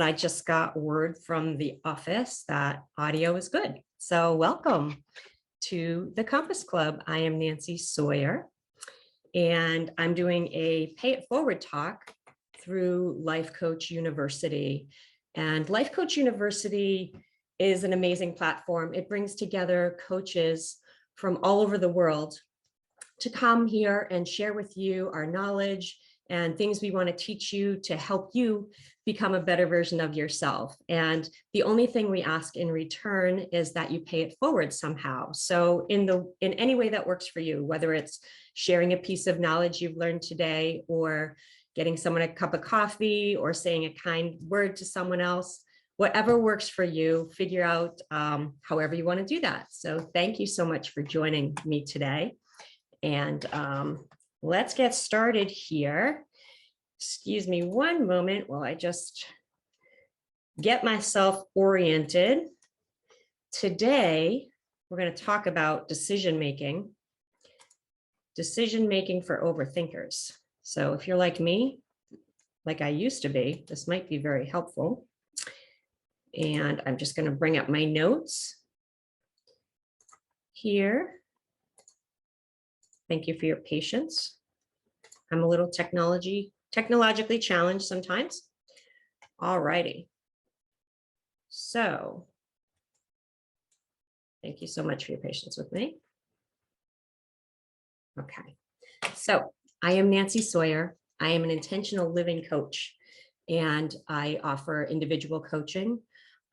and I just got word from the office that audio is good. So welcome to the Compass Club. I am Nancy Sawyer, and I'm doing a Pay It Forward talk through Life Coach University. And Life Coach University is an amazing platform. It brings together coaches from all over the world to come here and share with you our knowledge and things we want to teach you to help you become a better version of yourself. And the only thing we ask in return is that you pay it forward somehow. So in any way that works for you, whether it's sharing a piece of knowledge you've learned today, or getting someone a cup of coffee, or saying a kind word to someone else, whatever works for you, figure out however you want to do that. So thank you so much for joining me today. And let's get started here. Excuse me one moment while I just get myself oriented. Today, we're going to talk about decision making for overthinkers. So if you're like me, like I used to be, this might be very helpful. And I'm just going to bring up my notes here. Thank you for your patience. I'm a little technologically challenged sometimes. All righty. So thank you so much for your patience with me. Okay. So I am Nancy Sawyer. I am an intentional living coach, and I offer individual coaching.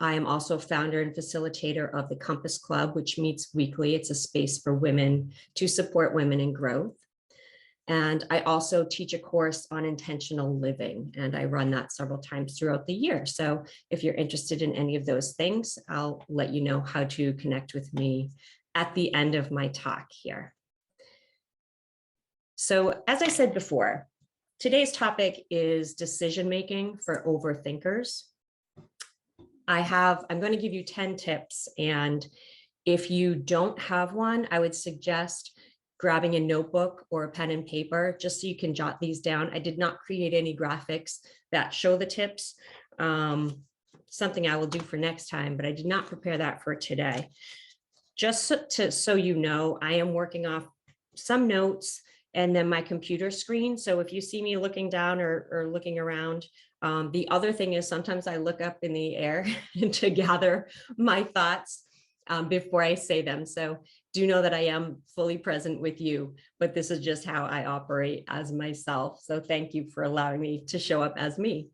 I am also founder and facilitator of the Compass Club, which meets weekly. It's a space for women to support women in growth. And I also teach a course on intentional living, and I run that several times throughout the year. So if you're interested in any of those things, I'll let you know how to connect with me at the end of my talk here. So as I said before, today's topic is decision-making for overthinkers. I'm going to give you 10 tips, and if you don't have one, I would suggest grabbing a notebook or a pen and paper just so you can jot these down. I did not create any graphics that show the tips, something I will do for next time, but I did not prepare that for today. Just so you know, I am working off some notes and then my computer screen. So if you see me looking down or looking around, the other thing is sometimes I look up in the air to gather my thoughts before I say them. So do know that I am fully present with you, but this is just how I operate as myself. So thank you for allowing me to show up as me.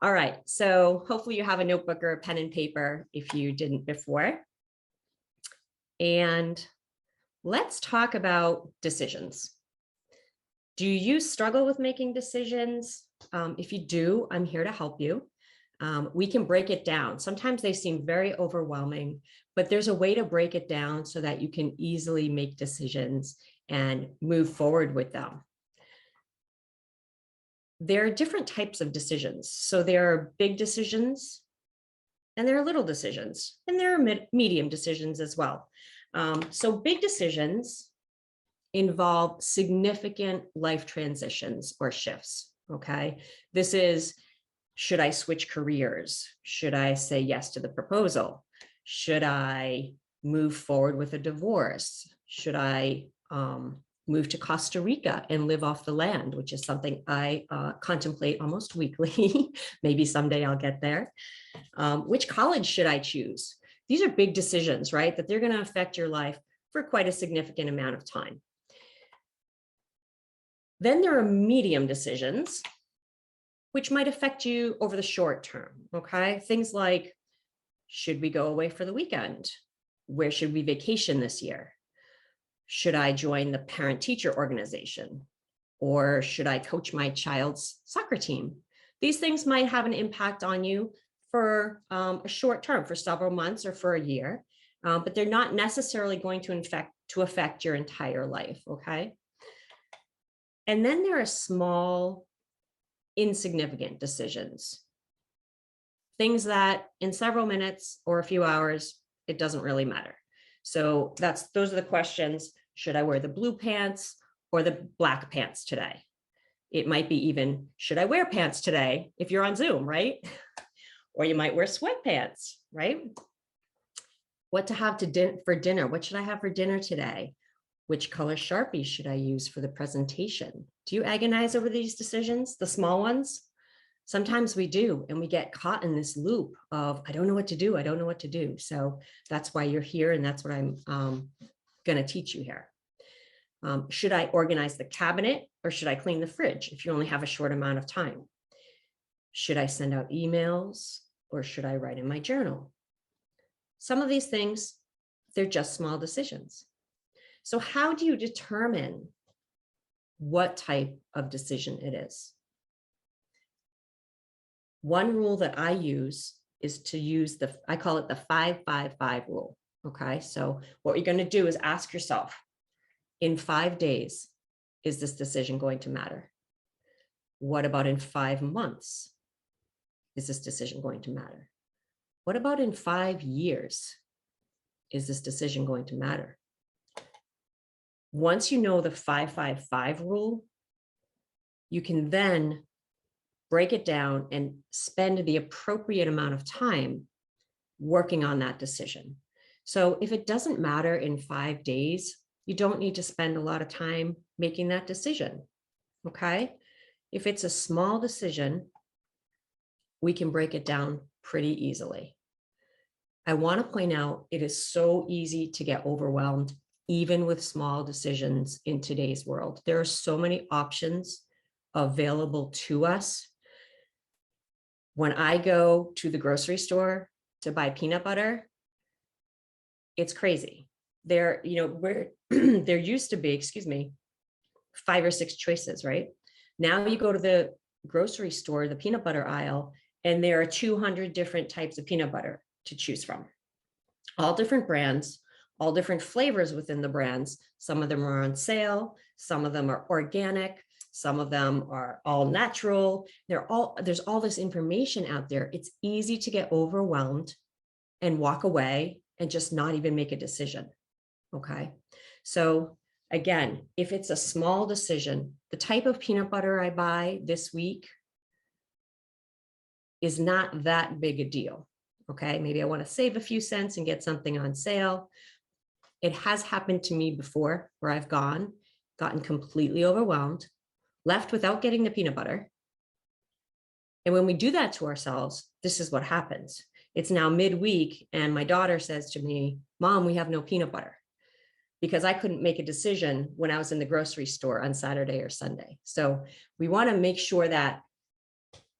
All right, so hopefully you have a notebook or a pen and paper if you didn't before. And let's talk about decisions. Do you struggle with making decisions? If you do, I'm here to help you. We can break it down. Sometimes they seem very overwhelming, but there's a way to break it down so that you can easily make decisions and move forward with them. There are different types of decisions. So there are big decisions, and there are little decisions, and there are medium decisions as well. So big decisions involve significant life transitions or shifts, okay? This is, should I switch careers? Should I say yes to the proposal? Should I move forward with a divorce? Should I move to Costa Rica and live off the land, which is something I contemplate almost weekly. Maybe someday I'll get there. Which college should I choose? These are big decisions, right? That they're going to affect your life for quite a significant amount of time. Then there are medium decisions, which might affect you over the short term, okay? Things like, should we go away for the weekend? Where should we vacation this year? Should I join the parent-teacher organization? Or should I coach my child's soccer team? These things might have an impact on you for a short term, for several months or for a year, but they're not necessarily going to affect your entire life, okay? And then there are small, insignificant decisions. Things that in several minutes or a few hours, it doesn't really matter. So those are the questions. Should I wear the blue pants or the black pants today? It might be even, should I wear pants today if you're on Zoom, right? Or you might wear sweatpants, right? What to have for dinner? What should I have for dinner today? Which color Sharpie should I use for the presentation? Do you agonize over these decisions, the small ones? Sometimes we do, and we get caught in this loop of, I don't know what to do. I don't know what to do. So that's why you're here. And that's what I'm going to teach you here. Should I organize the cabinet or should I clean the fridge if you only have a short amount of time? Should I send out emails or should I write in my journal? Some of these things, they're just small decisions. So how do you determine what type of decision it is? One rule that I use is to use I call it the 5-5-5 rule. Okay, so what you're going to do is ask yourself, in 5 days, is this decision going to matter? What about in 5 months? Is this decision going to matter? What about in 5 years? Is this decision going to matter? Once you know the 5-5-5 rule, you can then break it down and spend the appropriate amount of time working on that decision. So if it doesn't matter in 5 days, you don't need to spend a lot of time making that decision, okay? If it's a small decision, we can break it down pretty easily. I want to point out it is so easy to get overwhelmed, even with small decisions in today's world. There are so many options available to us. When I go to the grocery store to buy peanut butter, it's crazy. There used to be, 5 or 6 choices, right? Now you go to the grocery store, the peanut butter aisle, and there are 200 different types of peanut butter to choose from. All different brands, all different flavors within the brands. Some of them are on sale, some of them are organic, some of them are all natural. There's all this information out there. It's easy to get overwhelmed and walk away and just not even make a decision. Okay. So again, if it's a small decision, the type of peanut butter I buy this week is not that big a deal. Okay. Maybe I want to save a few cents and get something on sale. It has happened to me before where I've gotten completely overwhelmed, left without getting the peanut butter. And when we do that to ourselves, this is what happens. It's now midweek and my daughter says to me, Mom, we have no peanut butter, because I couldn't make a decision when I was in the grocery store on Saturday or Sunday. So we want to make sure that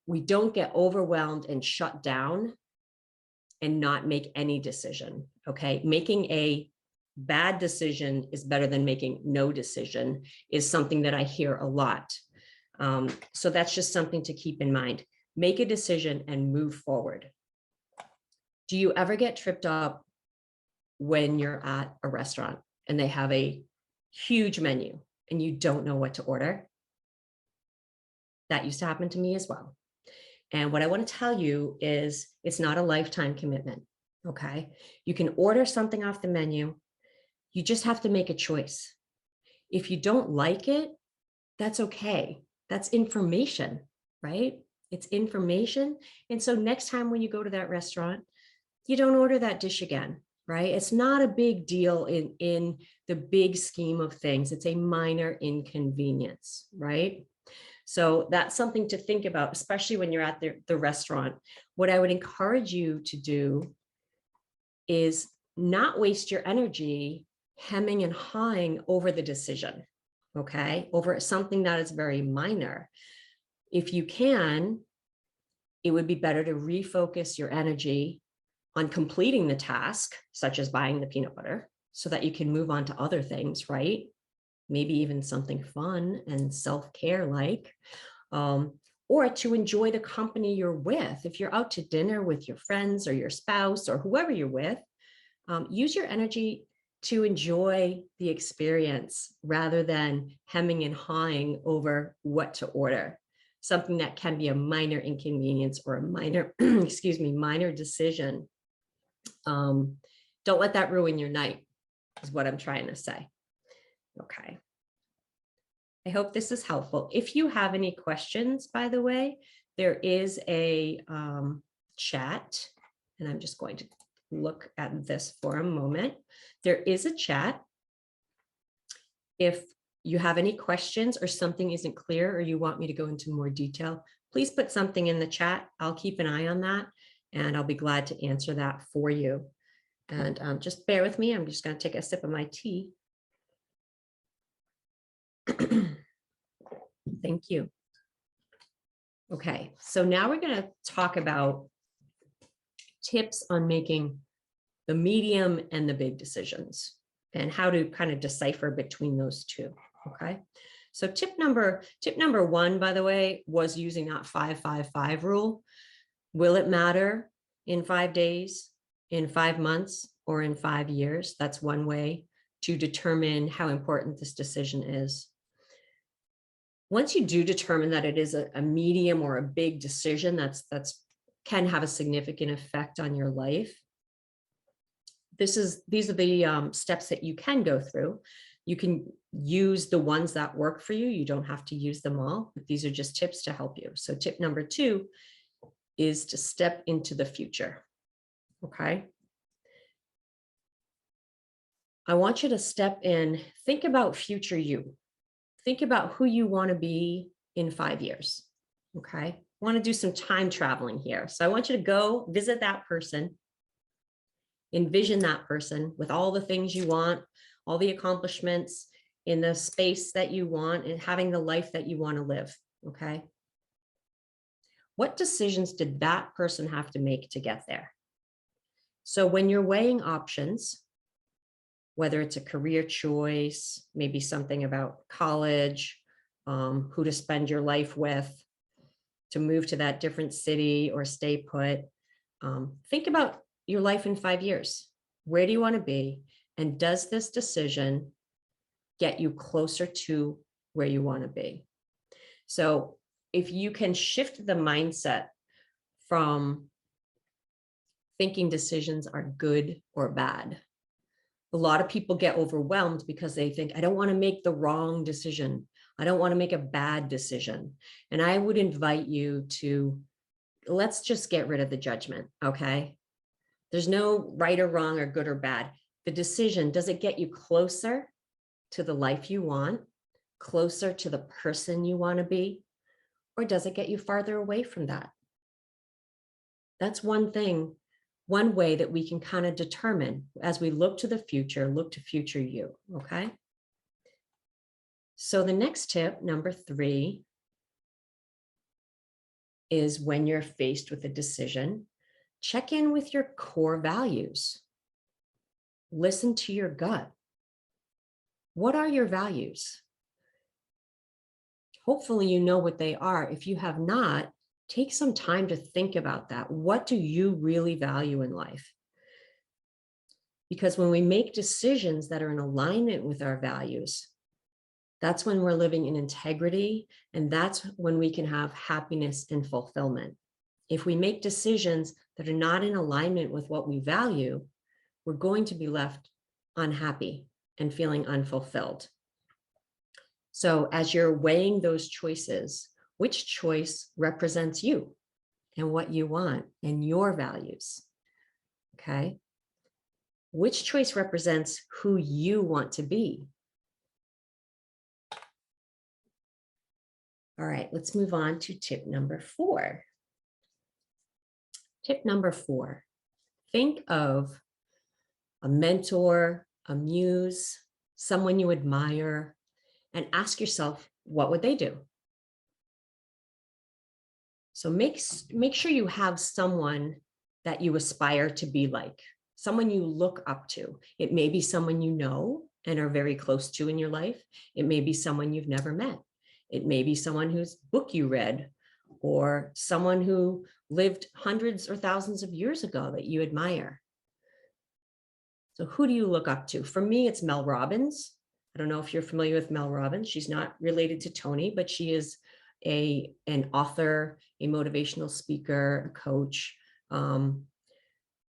we don't get overwhelmed and shut down and not make any decision. Okay. Making a bad decision is better than making no decision, is something that I hear a lot. So that's just something to keep in mind. Make a decision and move forward. Do you ever get tripped up when you're at a restaurant and they have a huge menu and you don't know what to order? That used to happen to me as well. And what I want to tell you is it's not a lifetime commitment. Okay. You can order something off the menu. You just have to make a choice. If you don't like it, that's okay. That's information, right? It's information. And so next time when you go to that restaurant, you don't order that dish again, right? It's not a big deal in the big scheme of things. It's a minor inconvenience, right? So that's something to think about, especially when you're at the restaurant. What I would encourage you to do is not waste your energy hemming and hawing over the decision, okay? Over something that is very minor. If you can, it would be better to refocus your energy on completing the task, such as buying the peanut butter, so that you can move on to other things, right? Maybe even something fun and self-care like, or to enjoy the company you're with. If you're out to dinner with your friends or your spouse or whoever you're with, use your energy to enjoy the experience rather than hemming and hawing over what to order. Something that can be a minor inconvenience or a minor, minor decision. Don't let that ruin your night, is what I'm trying to say. Okay. I hope this is helpful. If you have any questions, by the way, there is a chat, and I'm just going to look at this for a moment. There is a chat. If you have any questions or something isn't clear or you want me to go into more detail, please put something in the chat. I'll keep an eye on that and I'll be glad to answer that for you. And just bear with me. I'm just going to take a sip of my tea. Thank you. Okay, so now we're going to talk about tips on making the medium and the big decisions and how to kind of decipher between those two. Okay, so tip number one, by the way, was using that 5-5-5 rule. Will it matter in 5 days, in 5 months, or in 5 years? That's one way to determine how important this decision is. Once you do determine that it is a medium or a big decision that's can have a significant effect on your life, these are the steps that you can go through. You can use the ones that work for you. You don't have to use them all, but these are just tips to help you. So tip number 2 is to step into the future. Okay. I want you to step in, think about future you. Think about who you want to be in 5 years. Okay. I want to do some time traveling here. So I want you to go visit that person, envision that person with all the things you want, all the accomplishments in the space that you want and having the life that you want to live. Okay. What decisions did that person have to make to get there? So when you're weighing options, whether it's a career choice, maybe something about college, who to spend your life with, to move to that different city or stay put, think about your life in 5 years. Where do you want to be? And does this decision get you closer to where you want to be? So if you can shift the mindset from thinking decisions are good or bad. A lot of people get overwhelmed because they think, I don't want to make the wrong decision. I don't want to make a bad decision. And I would invite you to, let's just get rid of the judgment, okay? There's no right or wrong or good or bad. The decision, does it get you closer to the life you want, closer to the person you want to be, or does it get you farther away from that? That's one thing, one way that we can kind of determine as we look to the future, look to future you, okay? So the next tip, number 3, is when you're faced with a decision, check in with your core values. Listen to your gut. What are your values? Hopefully you know what they are. If you have not, take some time to think about that. What do you really value in life? Because when we make decisions that are in alignment with our values, that's when we're living in integrity, and that's when we can have happiness and fulfillment. If we make decisions that are not in alignment with what we value, we're going to be left unhappy and feeling unfulfilled. So as you're weighing those choices, which choice represents you and what you want and your values? Okay. Which choice represents who you want to be? All right, let's move on to tip number 4. Tip number 4, think of a mentor, a muse, someone you admire, and ask yourself, what would they do? So make sure you have someone that you aspire to be like, someone you look up to. It may be someone you know and are very close to in your life. It may be someone you've never met. It may be someone whose book you read, or someone who lived hundreds or thousands of years ago that you admire. So who do you look up to? For me, it's Mel Robbins. I don't know if you're familiar with Mel Robbins. She's not related to Tony, but she is an author, a motivational speaker, a coach,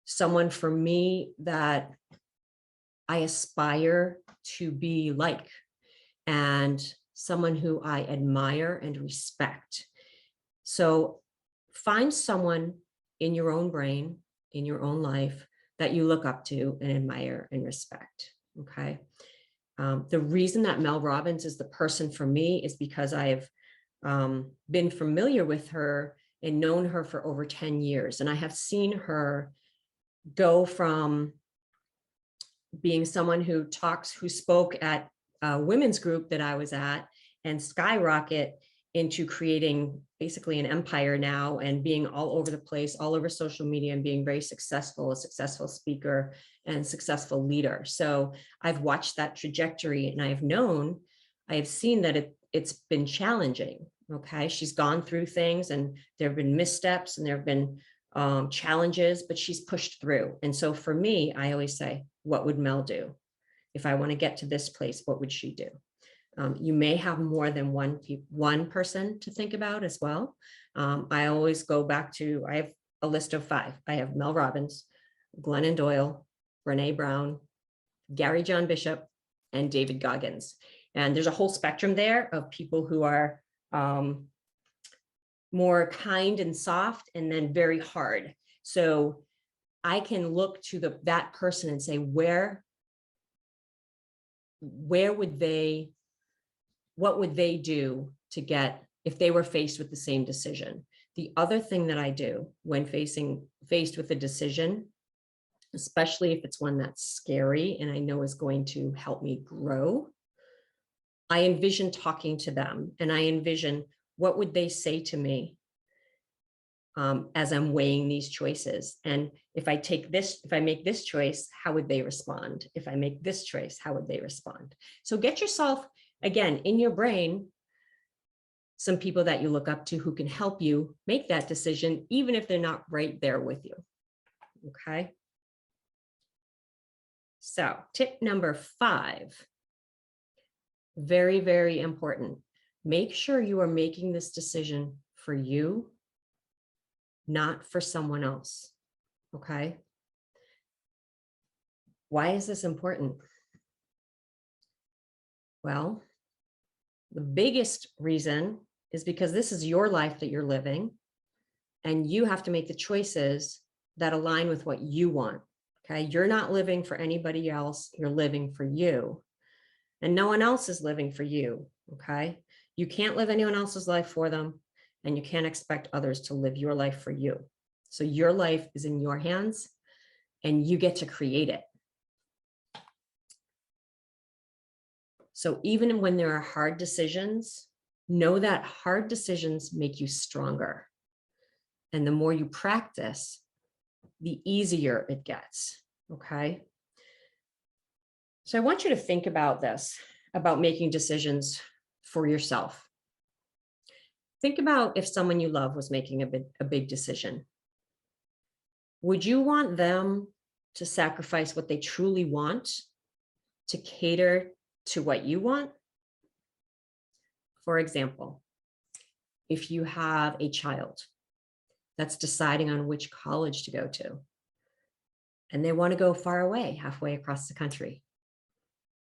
someone for me that I aspire to be like. And someone who I admire and respect. So find someone in your own brain, in your own life, that you look up to and admire and respect. Okay. The reason that Mel Robbins is the person for me is because I've been familiar with her and known her for over 10 years. And I have seen her go from being someone who spoke at a women's group that I was at, and skyrocket into creating basically an empire now and being all over the place, all over social media, and being very successful, a successful speaker and successful leader. So I've watched that trajectory, and I have seen that it's been challenging. Okay. She's gone through things, and there have been missteps, and there have been challenges, but she's pushed through. And so for me, I always say, what would Mel do? If I want to get to this place, what would she do? You may have more than one person to think about as well. I always go back to, I have a list of 5. I have Mel Robbins, Glennon Doyle, Brene Brown, Gary John Bishop, and David Goggins. And there's a whole spectrum there of people who are more kind and soft, and then very hard. So I can look to that person and say, what would they do to get, if they were faced with the same decision? The other thing that I do when faced with a decision, especially if it's one that's scary and I know is going to help me grow, I envision talking to them, and I envision, what would they say to me as I'm weighing these choices? And if I make this choice, how would they respond? If I make this choice, how would they respond? So get yourself, again, in your brain, some people that you look up to who can help you make that decision, even if they're not right there with you. Okay. So tip number 5, very, very important. Make sure you are making this decision for you, not for someone else. Okay. Why is this important? Well, the biggest reason is because this is your life that you're living, and you have to make the choices that align with what you want. Okay. You're not living for anybody else. You're living for you, and no one else is living for you. Okay. You can't live anyone else's life for them, and you can't expect others to live your life for you. So your life is in your hands, and you get to create it. So even when there are hard decisions, know that hard decisions make you stronger. And the more you practice, the easier it gets. Okay. So I want you to think about this, about making decisions for yourself. Think about if someone you love was making a big decision. Would you want them to sacrifice what they truly want to cater to what you want? For example, if you have a child that's deciding on which college to go to, and they want to go far away, halfway across the country,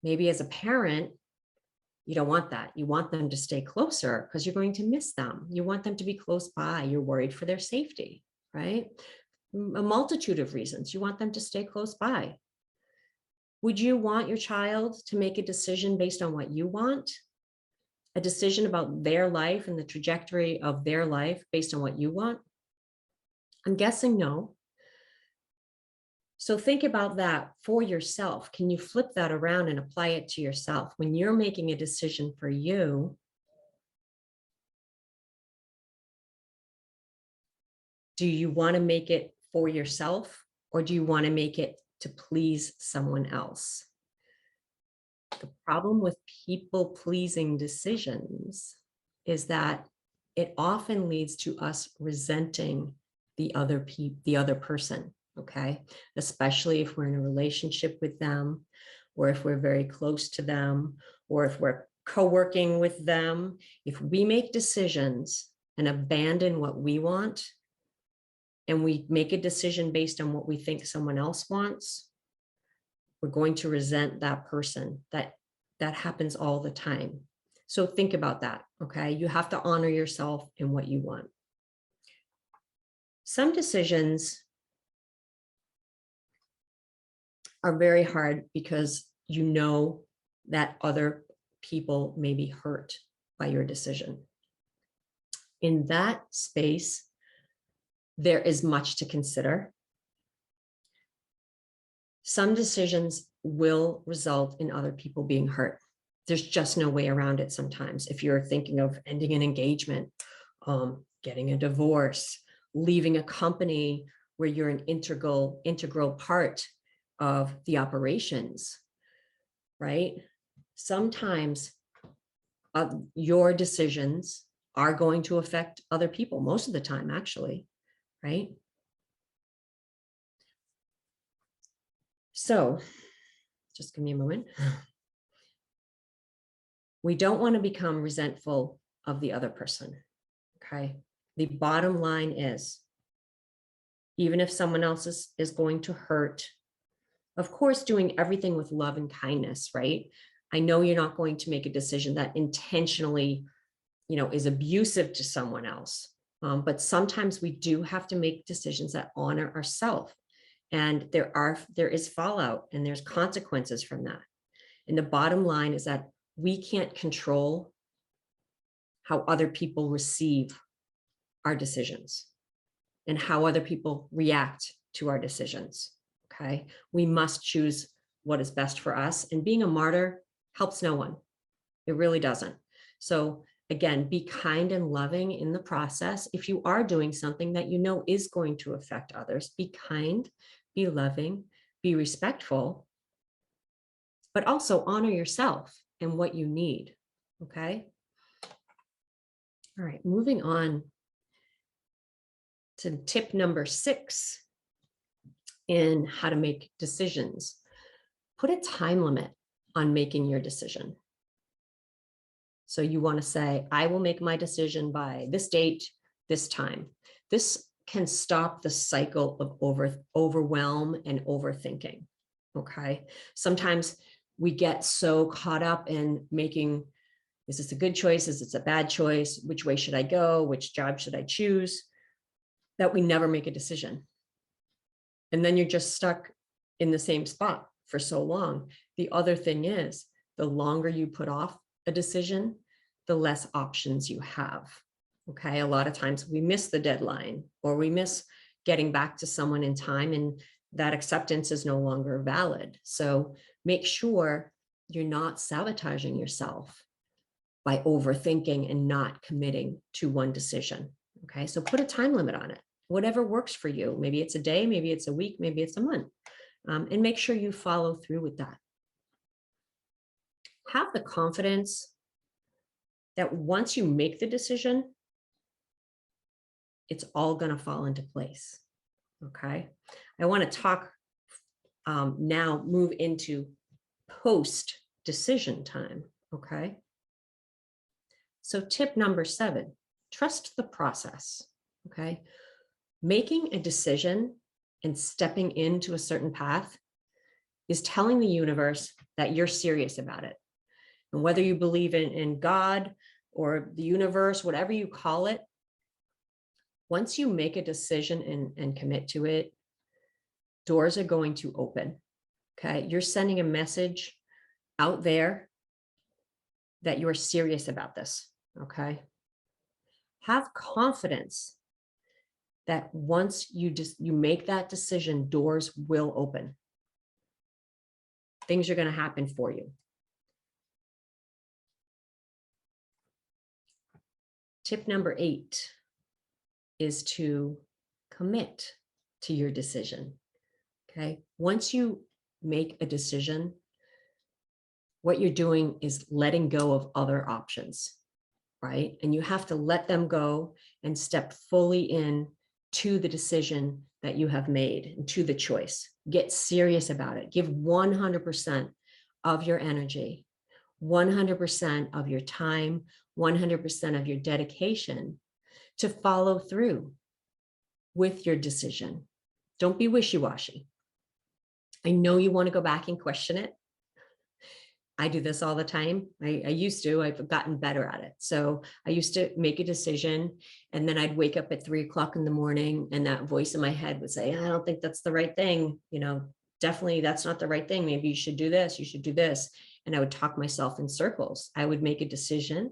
maybe as a parent, you don't want that. You want them to stay closer because you're going to miss them. You want them to be close by. You're worried for their safety, right? A multitude of reasons. You want them to stay close by. Would you want your child to make a decision based on what you want? A decision about their life and the trajectory of their life based on what you want? I'm guessing no. So think about that for yourself. Can you flip that around and apply it to yourself? When you're making a decision for you, do you want to make it for yourself, or do you want to make it to please someone else? The problem with people-pleasing decisions is that it often leads to us resenting the other person, okay? Especially if we're in a relationship with them, or if we're very close to them, or if we're co-working with them. If we make decisions and abandon what we want, and we make a decision based on what we think someone else wants, we're going to resent that person. That happens all the time. So think about that, okay? You have to honor yourself and what you want. Some decisions are very hard because you know that other people may be hurt by your decision. In that space, there is much to consider. Some decisions will result in other people being hurt. There's just no way around it sometimes. If you're thinking of ending an engagement, getting a divorce, leaving a company where you're an integral part of the operations, right? Sometimes your decisions are going to affect other people, most of the time, actually, right? So just give me a moment. We don't want to become resentful of the other person, okay? The bottom line is, even if someone else is going to hurt, of course, doing everything with love and kindness, right? I know you're not going to make a decision that intentionally, is abusive to someone else. But sometimes we do have to make decisions that honor ourselves. And there is fallout and there's consequences from that. And the bottom line is that we can't control how other people receive our decisions and how other people react to our decisions. Okay. We must choose what is best for us. And being a martyr helps no one. It really doesn't. So again, be kind and loving in the process. If you are doing something that you know is going to affect others, be kind, be loving, be respectful, but also honor yourself and what you need. Okay. All right, moving on to tip number 6 in how to make decisions. Put a time limit on making your decision. So you want to say, I will make my decision by this date, this time. This can stop the cycle of overwhelm and overthinking. Okay. Sometimes we get so caught up in making, is this a good choice? Is this a bad choice? Which way should I go? Which job should I choose? That we never make a decision. And then you're just stuck in the same spot for so long. The other thing is, the longer you put off a decision, the less options you have. Okay. A lot of times we miss the deadline or we miss getting back to someone in time, and that acceptance is no longer valid. So make sure you're not sabotaging yourself by overthinking and not committing to one decision. Okay. So put a time limit on it, whatever works for you. Maybe it's a day, maybe it's a week, maybe it's a month, and make sure you follow through with that. Have the confidence that once you make the decision, it's all going to fall into place. Okay. I want to talk now, move into post-decision time. Okay. So tip number 7, trust the process. Okay. Making a decision and stepping into a certain path is telling the universe that you're serious about it. And whether you believe in God or the universe, whatever you call it, once you make a decision and commit to it, doors are going to open. Okay. You're sending a message out there that you're serious about this. Okay. Have confidence that once you make that decision, doors will open. Things are going to happen for you. Tip number 8 is to commit to your decision. Okay. Once you make a decision, what you're doing is letting go of other options, right? And you have to let them go and step fully in to the decision that you have made and to the choice. Get serious about it. Give 100% of your energy, 100% of your time, 100% of your dedication to follow through with your decision. Don't be wishy-washy. I know you want to go back and question it. I do this all the time. I used to, I've gotten better at it. So I used to make a decision and then I'd wake up at 3 o'clock in the morning and that voice in my head would say, I don't think that's the right thing. Definitely that's not the right thing. Maybe you should do this. You should do this. And I would talk myself in circles. I would make a decision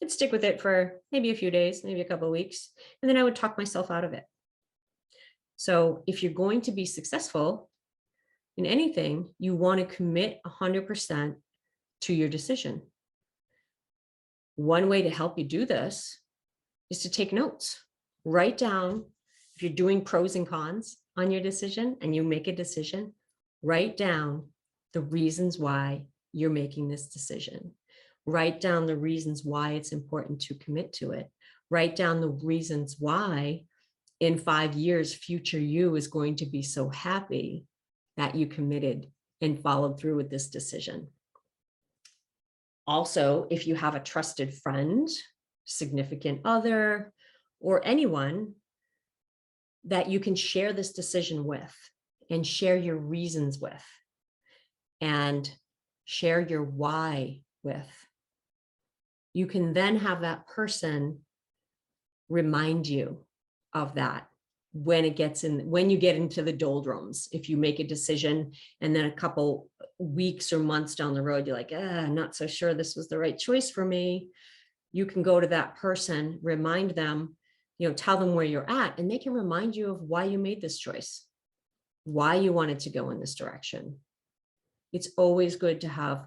and stick with it for maybe a few days, maybe a couple of weeks. And then I would talk myself out of it. So if you're going to be successful in anything, you want to commit 100% to your decision. One way to help you do this is to take notes. Write down, if you're doing pros and cons on your decision and you make a decision, write down the reasons why you're making this decision. Write down the reasons why it's important to commit to it. Write down the reasons why in 5 years, future you is going to be so happy that you committed and followed through with this decision. Also, if you have a trusted friend, significant other, or anyone that you can share this decision with and share your reasons with and share your why with, you can then have that person remind you of that when you get into the doldrums. If you make a decision and then a couple weeks or months down the road, you're like, not so sure this was the right choice for me. You can go to that person, remind them, tell them where you're at, and they can remind you of why you made this choice, why you wanted to go in this direction. It's always good to have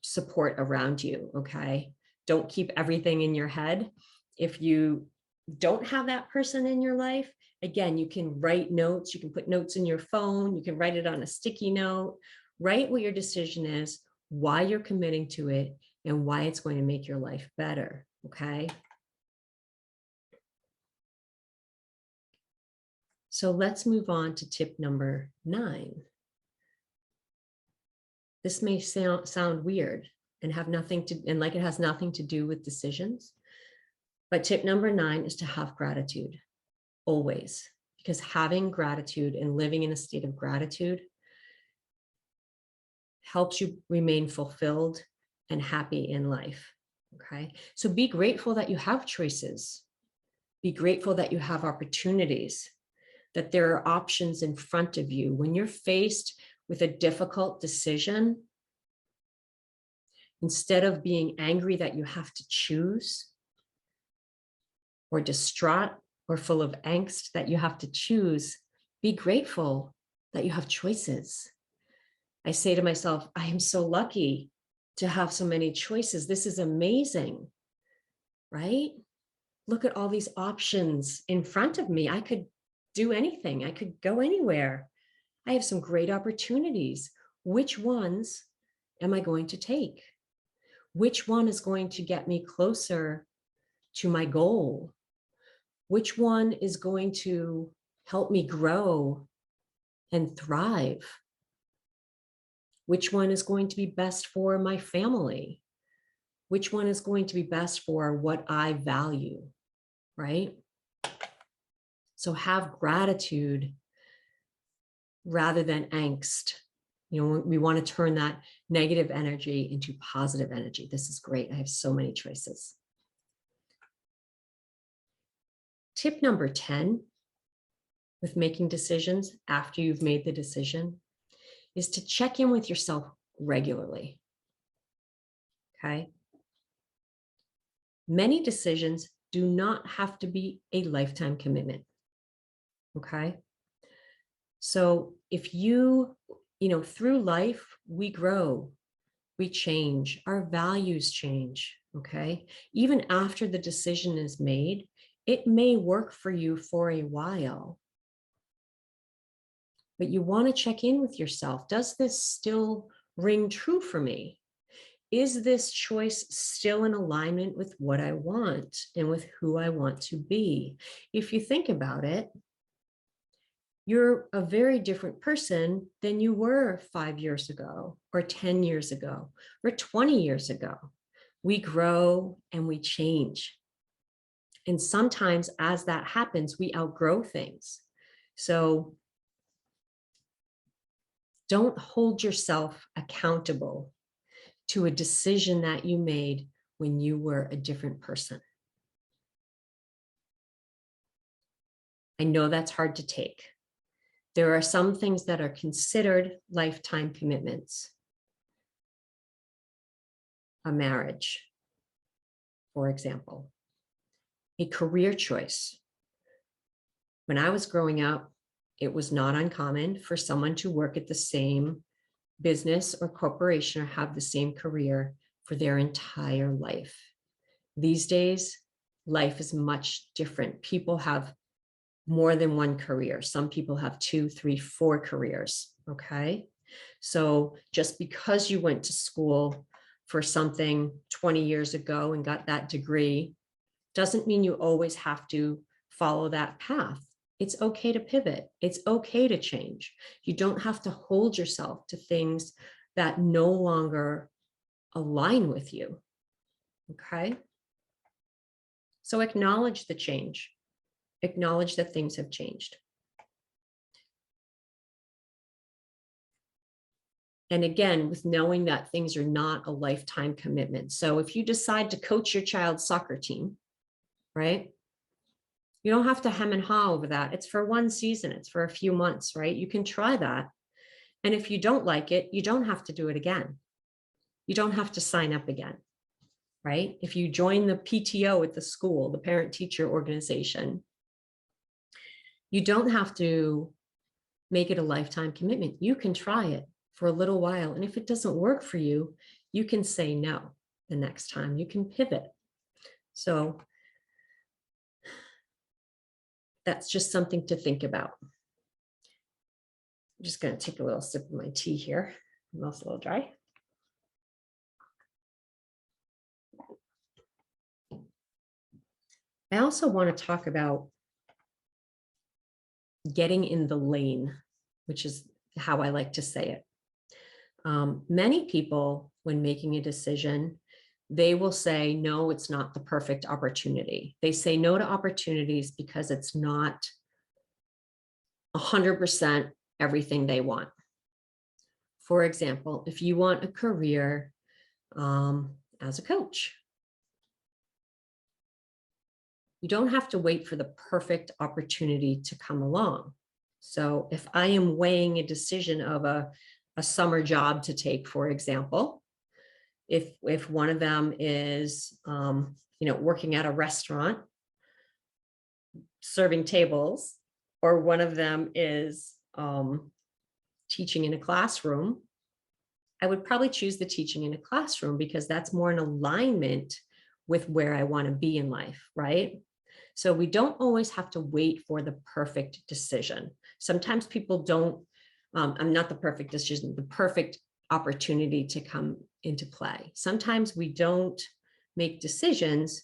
support around you. Okay. Don't keep everything in your head. If you don't have that person in your life, again, you can write notes. You can put notes in your phone. You can write it on a sticky note. Write what your decision is, why you're committing to it, and why it's going to make your life better. Okay. So let's move on to tip number 9. This may sound weird and like it has nothing to do with decisions. But tip number 9 is to have gratitude always, because having gratitude and living in a state of gratitude helps you remain fulfilled and happy in life. Okay. So be grateful that you have choices. Be grateful that you have opportunities, that there are options in front of you. When you're faced with a difficult decision, instead of being angry that you have to choose, or distraught or full of angst that you have to choose, be grateful that you have choices. I say to myself, I am so lucky to have so many choices. This is amazing, right? Look at all these options in front of me. I could do anything. I could go anywhere. I have some great opportunities. Which ones am I going to take? Which one is going to get me closer to my goal? Which one is going to help me grow and thrive? Which one is going to be best for my family? Which one is going to be best for what I value, right? So have gratitude rather than angst. We want to turn that negative energy into positive energy. This is great. I have so many choices. Tip number 10 with making decisions after you've made the decision is to check in with yourself regularly. Okay. Many decisions do not have to be a lifetime commitment. Okay. So if through life, we grow, we change, our values change. Okay. Even after the decision is made, it may work for you for a while, but you want to check in with yourself. Does this still ring true for me? Is this choice still in alignment with what I want and with who I want to be? If you think about it, you're a very different person than you were 5 years ago, or 10 years ago, or 20 years ago. We grow and we change. And sometimes as that happens, we outgrow things. So don't hold yourself accountable to a decision that you made when you were a different person. I know that's hard to take. There are some things that are considered lifetime commitments. A marriage, for example, a career choice. When I was growing up, it was not uncommon for someone to work at the same business or corporation or have the same career for their entire life. These days, life is much different. People have more than one career. Some people have 2, 3, 4 careers, okay? So just because you went to school for something 20 years ago and got that degree doesn't mean you always have to follow that path. It's okay to pivot. It's okay to change. You don't have to hold yourself to things that no longer align with you, okay? So acknowledge the change. Acknowledge that things have changed. And again, with knowing that things are not a lifetime commitment. So if you decide to coach your child's soccer team, right? You don't have to hem and haw over that. It's for one season. It's for a few months, right? You can try that. And if you don't like it, you don't have to do it again. You don't have to sign up again, right? If you join the PTO at the school, the parent-teacher organization, you don't have to make it a lifetime commitment. You can try it for a little while. And if it doesn't work for you, you can say no the next time. You can pivot. So that's just something to think about. I'm just going to take a little sip of my tea here. I'm also a little dry. I also want to talk about getting in the lane, which is how I like to say it. Many people, when making a decision, they will say, no, it's not the perfect opportunity. They say no to opportunities because it's not 100% everything they want. For example, if you want a career as a coach, you don't have to wait for the perfect opportunity to come along. So if I am weighing a decision of a summer job to take, for example, if one of them is working at a restaurant, serving tables, or one of them is teaching in a classroom, I would probably choose the teaching in a classroom because that's more in alignment with where I want to be in life, right? So we don't always have to wait for the perfect decision. Sometimes people don't, I'm not the perfect decision, the perfect opportunity to come into play. Sometimes we don't make decisions,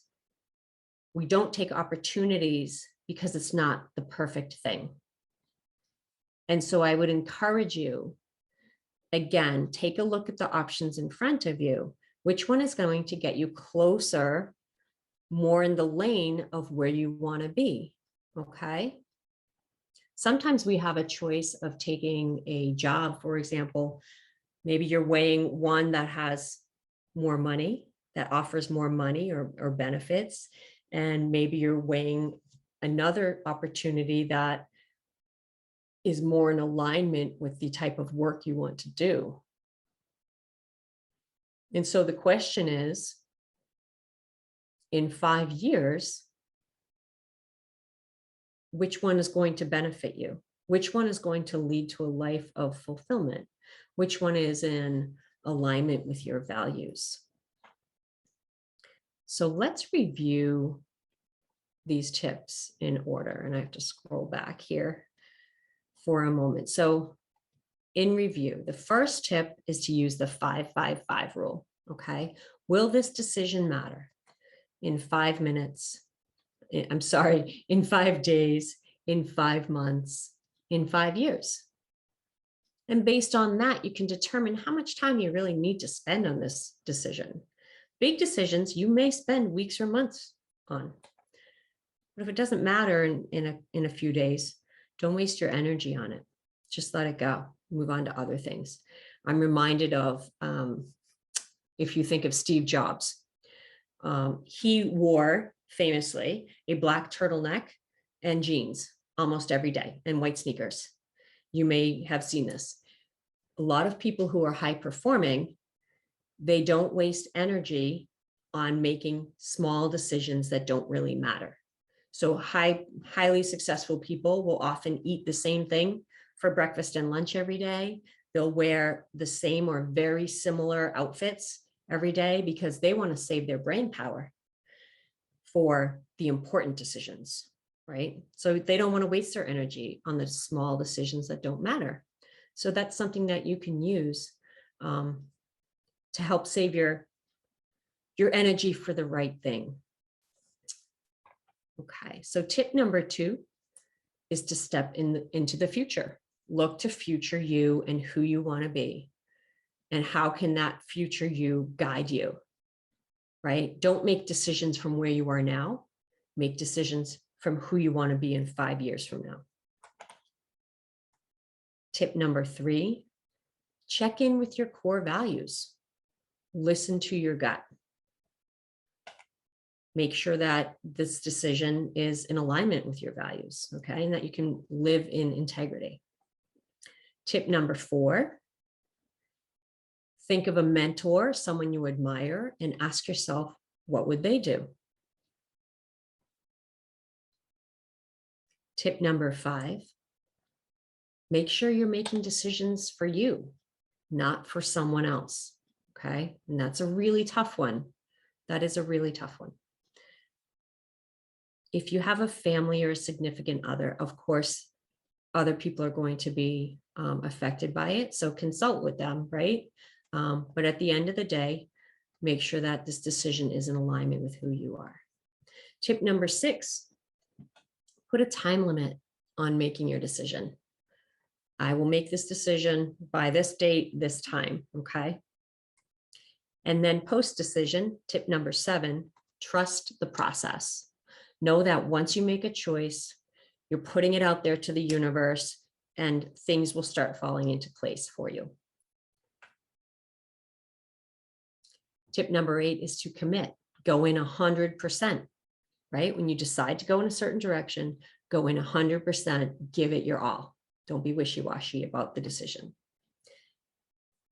we don't take opportunities because it's not the perfect thing. And so I would encourage you, again, take a look at the options in front of you. Which one is going to get you closer, more in the lane of where you want to be, okay? Sometimes we have a choice of taking a job, for example. Maybe you're weighing one that has more money, that offers more money or benefits, and maybe you're weighing another opportunity that is more in alignment with the type of work you want to do. And so the question is, in 5 years, which one is going to benefit you? Which one is going to lead to a life of fulfillment? Which one is in alignment with your values? So let's review these tips in order. And I have to scroll back here for a moment. So in review, the first tip is to use the 5-5-5 rule, okay? Will this decision matter in 5 minutes? I'm sorry, in 5 days, in 5 months, in 5 years? And based on that, you can determine how much time you really need to spend on this decision. Big decisions you may spend weeks or months on. But if it doesn't matter in a few days, don't waste your energy on it. Just let it go. Move on to other things. I'm reminded of if you think of Steve Jobs. He wore famously a black turtleneck and jeans almost every day and white sneakers. You may have seen this. A lot of people who are high performing, they don't waste energy on making small decisions that don't really matter. So highly successful people will often eat the same thing for breakfast and lunch every day. They'll wear the same or very similar outfits every day because they want to save their brain power for the important decisions, right? So they don't want to waste their energy on the small decisions that don't matter. So that's something that you can use to help save your energy for the right thing. Okay, so tip number 2 is to step into the future. Look to future you and who you want to be. And how can that future you guide you, right? Don't make decisions from where you are now. Make decisions from who you want to be in 5 years from now. Tip number 3, check in with your core values. Listen to your gut. Make sure that this decision is in alignment with your values, okay? And that you can live in integrity. Tip number 4, think of a mentor, someone you admire, and ask yourself, what would they do? Tip number 5, make sure you're making decisions for you, not for someone else, okay? And that's a really tough one. That is a really tough one. If you have a family or a significant other, of course, other people are going to be affected by it. So consult with them, right? But at the end of the day, make sure that this decision is in alignment with who you are. Tip number 6, put a time limit on making your decision. I will make this decision by this date, this time, okay? And then post-decision, tip number 7, trust the process. Know that once you make a choice, you're putting it out there to the universe and things will start falling into place for you. Tip number 8 is to commit. Go in 100%, right? When you decide to go in a certain direction, go in 100%, give it your all. Don't be wishy-washy about the decision.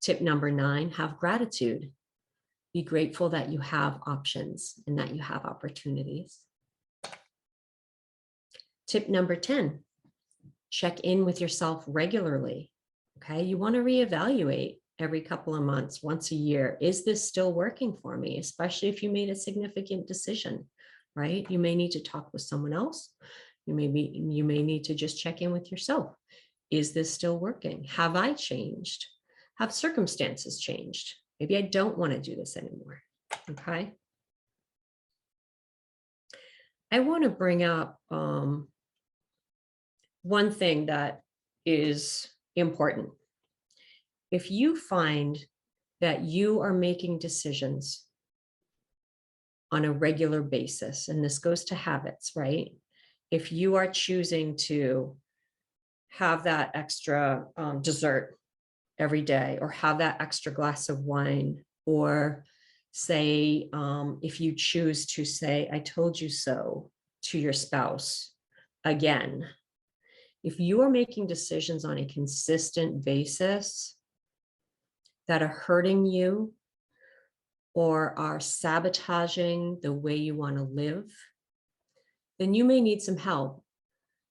Tip number 9, have gratitude. Be grateful that you have options and that you have opportunities. Tip number 10, check in with yourself regularly, okay? You want to reevaluate every couple of months, once a year. Is this still working for me? Especially if you made a significant decision, right? You may need to talk with someone else. You may need to just check in with yourself. Is this still working? Have I changed? Have circumstances changed? Maybe I don't want to do this anymore, okay? I want to bring up one thing that is important. If you find that you are making decisions on a regular basis, and this goes to habits, right? If you are choosing to have that extra dessert every day, or have that extra glass of wine, or say, if you choose to say, I told you so to your spouse again, if you are making decisions on a consistent basis that are hurting you or are sabotaging the way you want to live, then you may need some help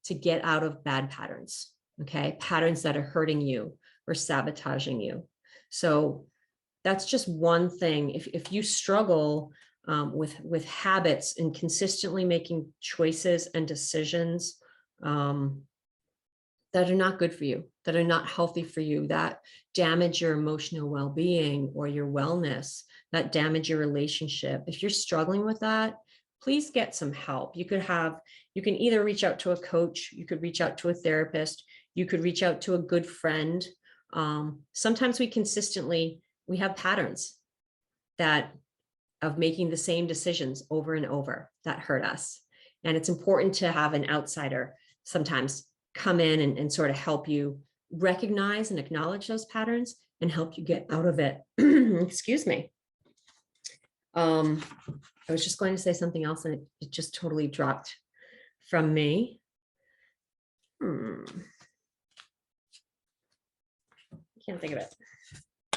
to get out of bad patterns, okay? Patterns that are hurting you or sabotaging you. So that's just one thing. If you struggle with habits and consistently making choices and decisions that are not good for you, that are not healthy for you, that damage your emotional well-being or your wellness, that damage your relationship. If you're struggling with that, please get some help. You can either reach out to a coach, you could reach out to a therapist, you could reach out to a good friend. Sometimes we have patterns of making the same decisions over and over that hurt us. And it's important to have an outsider sometimes come in and sort of help you recognize and acknowledge those patterns and help you get out of it. Excuse me. I was just going to say something else and it just totally dropped from me. I can't think of it.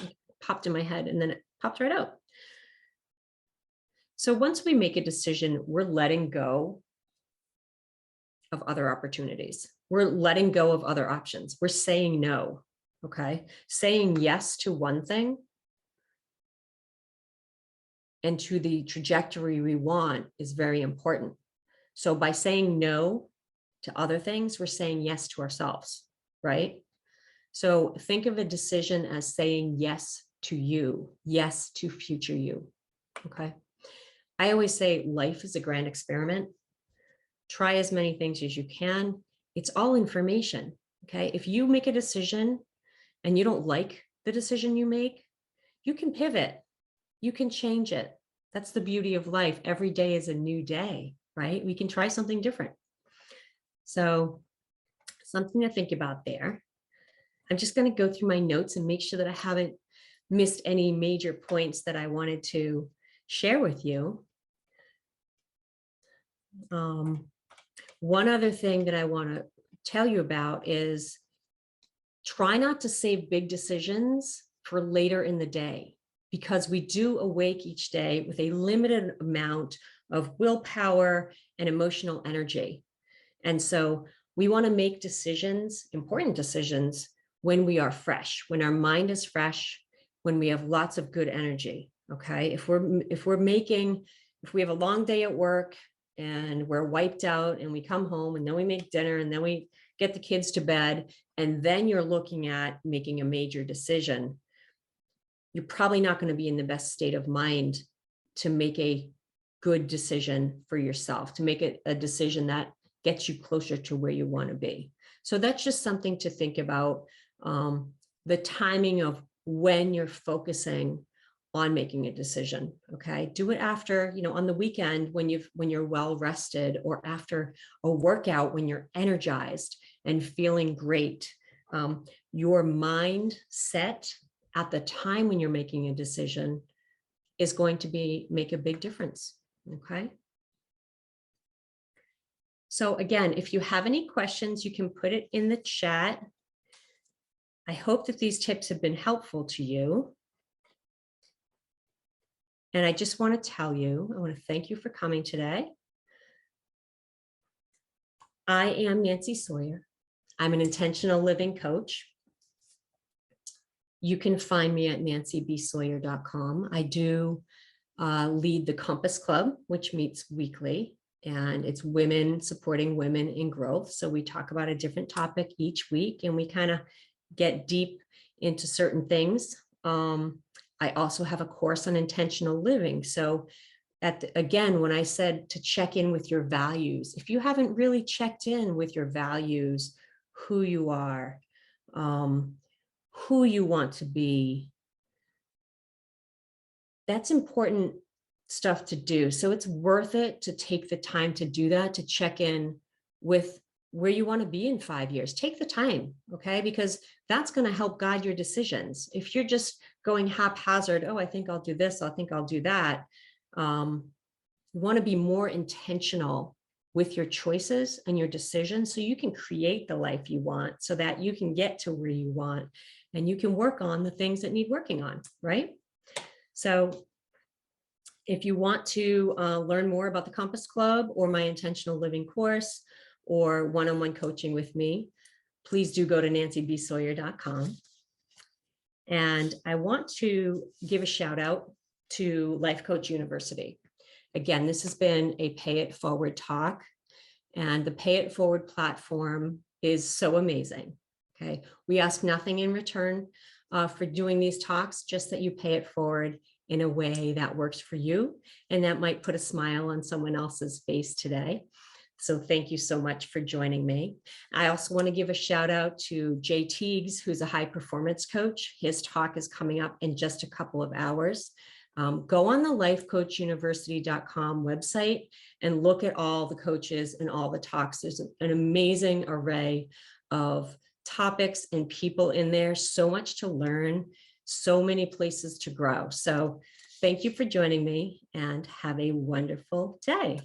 It popped in my head and then it popped right out. So once we make a decision, we're letting go of other opportunities. We're letting go of other options. We're saying no, okay? Saying yes to one thing and to the trajectory we want is very important. So by saying no to other things, we're saying yes to ourselves, right? So think of a decision as saying yes to you, yes to future you, okay? I always say life is a grand experiment. Try as many things as you can. It's all information, okay? If you make a decision and you don't like the decision you make, you can pivot, you can change it. That's the beauty of life. Every day is a new day, right? We can try something different. So something to think about there. I'm just going to go through my notes and make sure that I haven't missed any major points that I wanted to share with you. One other thing that I want to tell you about is try not to save big decisions for later in the day, because we do awake each day with a limited amount of willpower and emotional energy. And so we want to make decisions, important decisions, when we are fresh, when our mind is fresh, when we have lots of good energy. Okay. If we have a long day at work and we're wiped out and we come home and then we make dinner and then we get the kids to bed, and then you're looking at making a major decision, you're probably not going to be in the best state of mind to make a good decision for yourself, to make it a decision that gets you closer to where you want to be. So that's just something to think about, the timing of when you're focusing on making a decision. Okay. Do it after, on the weekend when you're well rested, or after a workout when you're energized and feeling great. Your mindset at the time when you're making a decision is going to make a big difference. Okay. So again, if you have any questions, you can put it in the chat. I hope that these tips have been helpful to you. And I just want to tell you, I want to thank you for coming today. I am Nancy Sawyer. I'm an intentional living coach. You can find me at nancybsawyer.com. I do lead the Compass Club, which meets weekly, and it's women supporting women in growth. So we talk about a different topic each week, and we kind of get deep into certain things. I also have a course on intentional living. So again, when I said to check in with your values, if you haven't really checked in with your values, who you are, who you want to be, that's important stuff to do. So it's worth it to take the time to do that, to check in with where you want to be in 5 years. Take the time, okay? Because that's going to help guide your decisions. If you're just going haphazard, oh, I think I'll do this, I think I'll do that. You want to be more intentional with your choices and your decisions so you can create the life you want, so that you can get to where you want and you can work on the things that need working on, right? So if you want to learn more about the Compass Club or my intentional living course or one-on-one coaching with me, please do go to nancybsawyer.com. And I want to give a shout out to Life Coach University. Again, this has been a Pay It Forward talk, and the Pay It Forward platform is so amazing. Okay, we ask nothing in return for doing these talks, just that you pay it forward in a way that works for you, and that might put a smile on someone else's face today. So thank you so much for joining me. I also want to give a shout out to Jay Teagues, who's a high performance coach. His talk is coming up in just a couple of hours. Go on the lifecoachuniversity.com website and look at all the coaches and all the talks. There's an amazing array of topics and people in there, so much to learn, so many places to grow. So Thank you for joining me and have a wonderful day.